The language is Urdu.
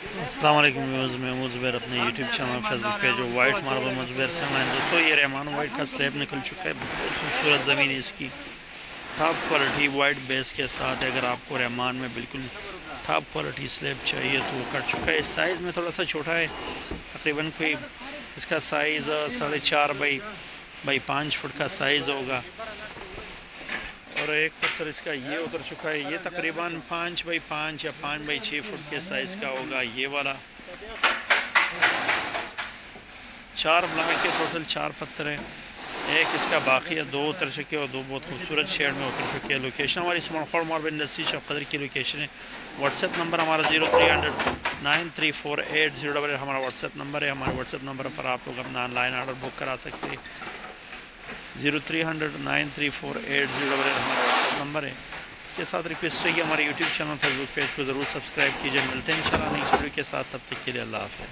السلام علیکم ویوز، میں زبیر اپنے یوٹیوب چینل فیس بک پہ جو وائٹ ماربل زبیر سے میں دوستوں یہ رحمان وائٹ کا سلیب نکل چکا ہے. بہت خوبصورت زمین اس کی ٹاپ کوالٹی وائٹ بیس کے ساتھ. اگر آپ کو رحمان میں بالکل ٹاپ کوالٹی سلیب چاہیے تو وہ کٹ چکا ہے. اس سائز میں تھوڑا سا چھوٹا ہے، تقریباً کوئی اس کا سائز 4.5 بائی 5 فٹ کا سائز ہوگا. اور ایک پتھر اس کا یہ اتر چکا ہے، یہ تقریباً 5 بائی 5 یا 5 بائی 6 فٹ کے سائز کا ہوگا. یہ والا 4 بنا کے ٹوٹل 4 پتھر ہیں. ایک اس کا باقی ہے، 2 اتر چکے اور 2 بہت خوبصورت شیڈ میں اتر چکے ہیں. لوکیشن ہماری smart phone marble industry shop قدر کی لوکیشن ہے. واٹس ایپ نمبر ہمارا 0300934808 ہمارا واٹس ایپ نمبر ہے. ہمارے واٹس ایپ نمبر پر آپ لوگ اپنا آن لائن آرڈر بک کرا سکتے ہیں. 0300934808 ہمارا واٹس ایپ نمبر ہے. اس کے ساتھ ریکویسٹ ہے کہ ہمارے یوٹیوب چینل فیس بک پیج کو ضرور سبسکرائب کیجیے. ملتے ہیں انشاءاللہ نیکسٹ ویڈیو کے ساتھ. تب تک کے لیے اللہ حافظ.